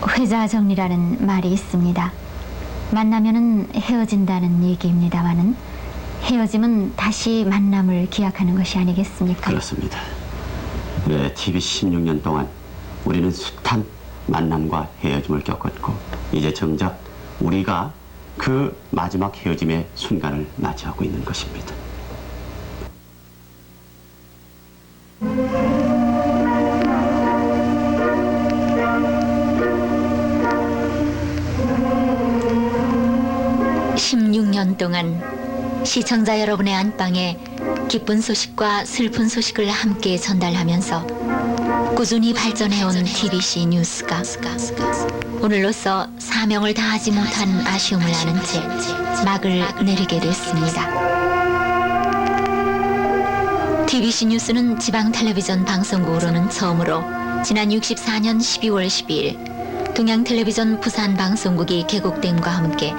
회자 정리라는 말이 있습니다. 만나면은 헤어진다는 얘기입니다만은 헤어짐은 다시 만남을 기약하는 것이 아니겠습니까? 그렇습니다. 네, TV 16년 동안 우리는 숱한 만남과 헤어짐을 겪었고 이제 정작 우리가 그 마지막 헤어짐의 순간을 맞이하고 있는 것입니다. (16년) 동안 시청자 여러분의 안방에 기쁜 소식과 슬픈 소식을 함께 전달하면서 꾸준히 발전해온 TBC 뉴스가 오늘로써 사명을 다하지 못한 아쉬움을 아는 채 막을 내리게 됐습니다. TBC 뉴스는 지방 텔레비전 방송국으로는 처음으로 지난 64년 12월 12일 동양텔레비전 부산방송국이 개국됨과 함께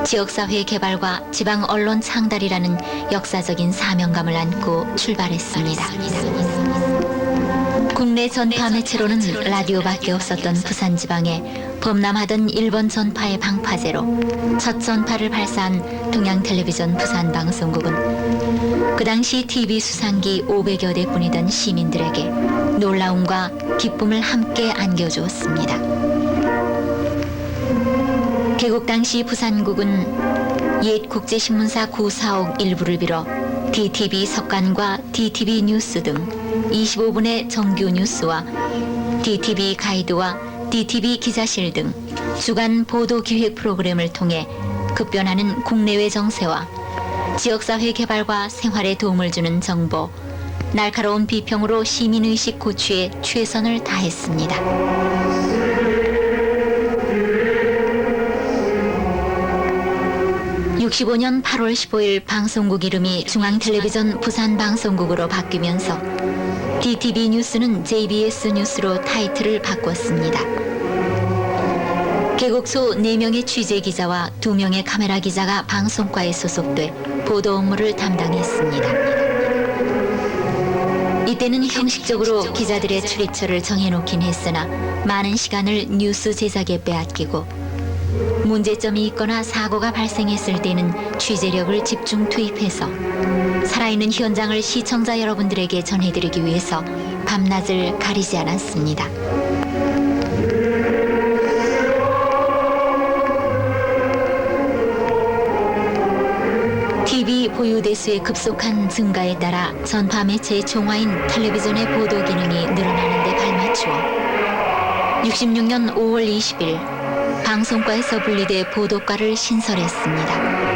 지역사회 개발과 지방 언론 창달이라는 역사적인 사명감을 안고 출발했습니다. 국내 전파 매체로는 라디오밖에 없었던 부산 지방에 범람하던 일본 전파의 방파제로 첫 전파를 발사한 동양텔레비전 부산방송국은 그 당시 TV 수상기 500여 대뿐이던 시민들에게 놀라움과 기쁨을 함께 안겨주었습니다. 개국 당시 부산국은 옛 국제신문사 구사옥 일부를 빌어 DTV 석관과 DTV 뉴스 등 25분의 정규 뉴스와 DTV 가이드와 DTV 기자실 등 주간 보도 기획 프로그램을 통해 급변하는 국내외 정세와 지역사회 개발과 생활에 도움을 주는 정보, 날카로운 비평으로 시민의식 고취에 최선을 다했습니다. 65년 8월 15일 방송국 이름이 중앙텔레비전 부산방송국으로 바뀌면서 DTV 뉴스는 JBS 뉴스로 타이틀을 바꿨습니다. 개국 초 4명의 취재기자와 2명의 카메라 기자가 방송과에 소속돼 보도 업무를 담당했습니다. 이때는 형식적으로 기자들의 출입처를 정해놓긴 했으나 많은 시간을 뉴스 제작에 빼앗기고 문제점이 있거나 사고가 발생했을 때는 취재력을 집중 투입해서 살아있는 현장을 시청자 여러분들에게 전해드리기 위해서 밤낮을 가리지 않았습니다. TV 보유 대수의 급속한 증가에 따라 전파 매체의 종화인 텔레비전의 보도 기능이 늘어나는 데 발맞추어 66년 5월 20일 방송과에서 분리돼 보도과를 신설했습니다.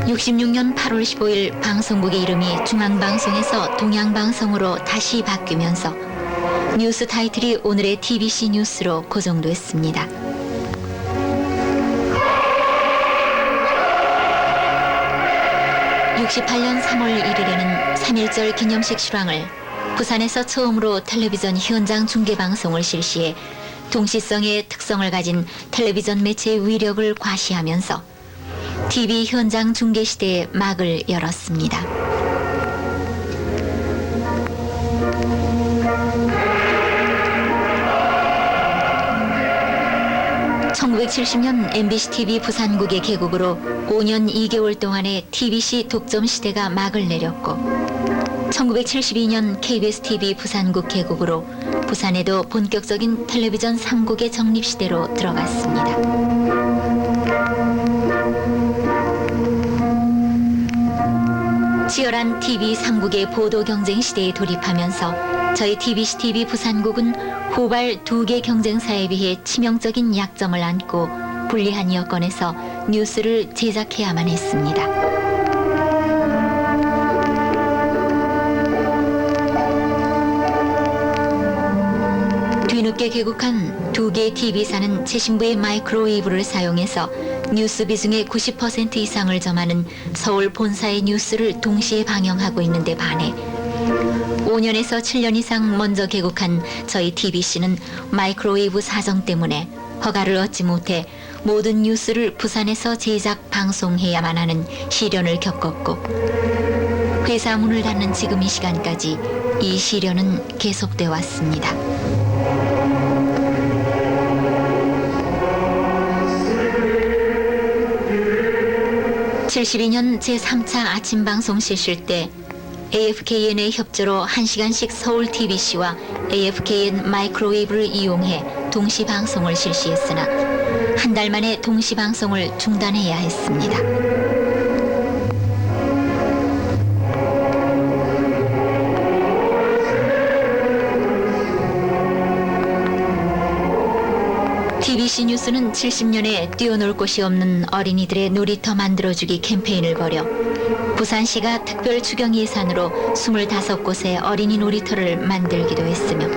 66년 8월 15일 방송국의 이름이 중앙방송에서 동양방송으로 다시 바뀌면서 뉴스 타이틀이 오늘의 TBC 뉴스로 고정됐습니다. (68년 3월 1일에는 3.1절 기념식 실황을 부산에서 처음으로 텔레비전 현장 중계방송을 실시해 동시성의 특성을 가진 텔레비전 매체의 위력을 과시하면서 TV 현장 중계 시대의 막을 열었습니다. (1970년) MBC TV 부산국의 개국으로 5년 2개월 동안의 TBC 독점 시대가 막을 내렸고 1972년 KBS TV 부산국 개국으로 부산에도 본격적인 텔레비전 3국의 정립시대로 들어갔습니다. 치열한 TV 3국의 보도 경쟁 시대에 돌입하면서 저희 TBC TV 부산국은 후발 2개 경쟁사에 비해 치명적인 약점을 안고 불리한 여건에서 뉴스를 제작해야만 했습니다. 뒤늦게 개국한 2개의 TV사는 최신부의 마이크로웨이브를 사용해서 뉴스 비중의 90% 이상을 점하는 서울 본사의 뉴스를 동시에 방영하고 있는데 반해 5년에서 7년 이상 먼저 개국한 저희 TBC는 마이크로웨이브 사정 때문에 허가를 얻지 못해 모든 뉴스를 부산에서 제작, 방송해야만 하는 시련을 겪었고 회사 문을 닫는 지금 이 시간까지 이 시련은 계속돼 왔습니다. (72년) 제3차 아침 방송 실실 때 AFKN의 협조로 1시간씩 서울 TBC와 AFKN 마이크로웨이브를 이용해 동시 방송을 실시했으나 한 달 만에 동시 방송을 중단해야 했습니다. TBC 뉴스는 70년에 뛰어놀 곳이 없는 어린이들의 놀이터 만들어주기 캠페인을 벌여 부산시가 특별 추경 예산으로 25곳의 어린이 놀이터를 만들기도 했으며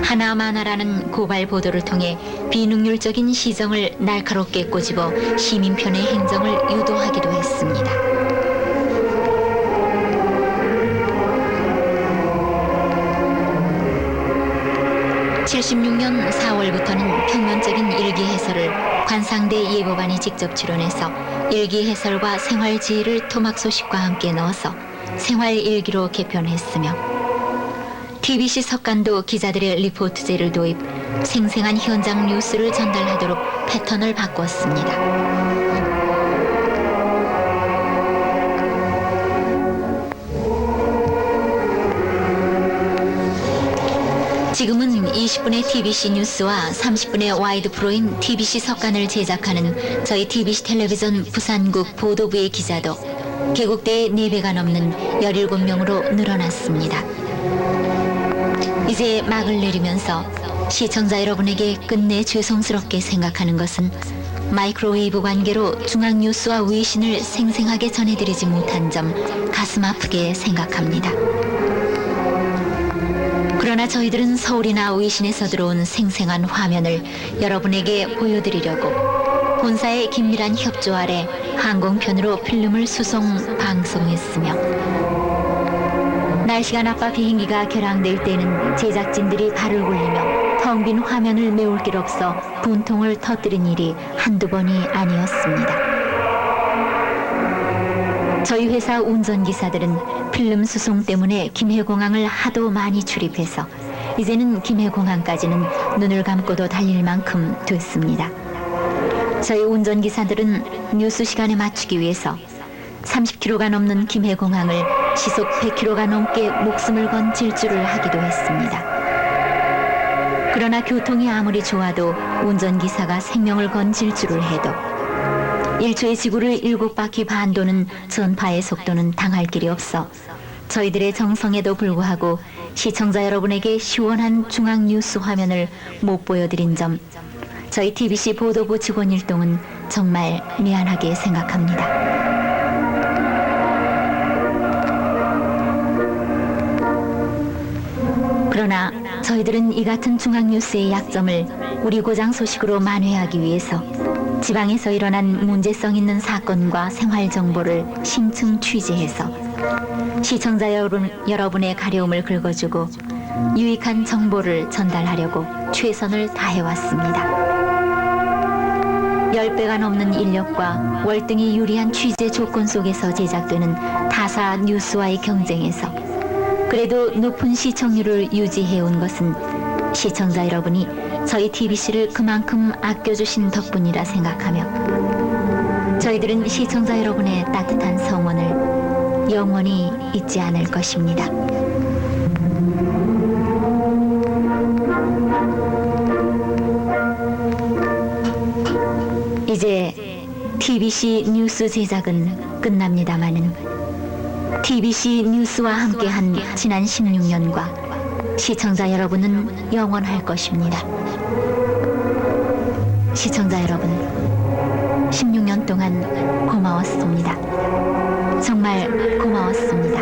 하나마나라는 고발 보도를 통해 비능률적인 시정을 날카롭게 꼬집어 시민편의 행정을 유도하기도 했습니다. (76년) 4월부터는 평면적인 일기 해설을 관상대 예보반이 직접 출연해서 일기 해설과 생활 지혜를 토막 소식과 함께 넣어서 생활 일기로 개편했으며 TBC 석간도 기자들의 리포트제를 도입 생생한 현장 뉴스를 전달하도록 패턴을 바꿨습니다. 지금은 20분의 TBC 뉴스와 30분의 와이드 프로인 TBC 석간을 제작하는 저희 TBC 텔레비전 부산국 보도부의 기자도 개국대의 4배가 넘는 17명으로 늘어났습니다. 이제 막을 내리면서 시청자 여러분에게 끝내 죄송스럽게 생각하는 것은 마이크로웨이브 관계로 중앙뉴스와 외신을 생생하게 전해드리지 못한 점 가슴 아프게 생각합니다. 그러나 저희들은 서울이나 외신에서 들어온 생생한 화면을 여러분에게 보여드리려고 본사의 긴밀한 협조 아래 항공편으로 필름을 수송 방송했으며 날씨가 나빠 비행기가 결항될 때는 제작진들이 발을 굴리며 텅 빈 화면을 메울 길 없어 분통을 터뜨린 일이 한두 번이 아니었습니다. 저희 회사 운전기사들은 필름 수송 때문에 김해공항을 하도 많이 출입해서 이제는 김해공항까지는 눈을 감고도 달릴 만큼 됐습니다. 저희 운전기사들은 뉴스 시간에 맞추기 위해서 30km가 넘는 김해공항을 시속 100km가 넘게 목숨을 건 질주를 하기도 했습니다. 그러나 교통이 아무리 좋아도 운전기사가 생명을 건 질주를 해도 1초의 지구를 7바퀴 반 도는 전파의 속도는 당할 길이 없어 저희들의 정성에도 불구하고 시청자 여러분에게 시원한 중앙 뉴스 화면을 못 보여드린 점 저희 TBC 보도부 직원 일동은 정말 미안하게 생각합니다. 그러나 저희들은 이 같은 중앙 뉴스의 약점을 우리 고장 소식으로 만회하기 위해서 지방에서 일어난 문제성 있는 사건과 생활 정보를 심층 취재해서 시청자 여러분의 가려움을 긁어주고 유익한 정보를 전달하려고 최선을 다해왔습니다. 10배가 넘는 인력과 월등히 유리한 취재 조건 속에서 제작되는 타사 뉴스와의 경쟁에서 그래도 높은 시청률을 유지해온 것은 시청자 여러분이 저희 TBC를 그만큼 아껴주신 덕분이라 생각하며 저희들은 시청자 여러분의 따뜻한 성원을 영원히 잊지 않을 것입니다. 이제 TBC 뉴스 제작은 끝납니다마는 TBC 뉴스와 함께한 지난 16년과 시청자 여러분은 영원할 것입니다. 시청자 여러분, 16년 동안 고마웠습니다. 정말 고마웠습니다.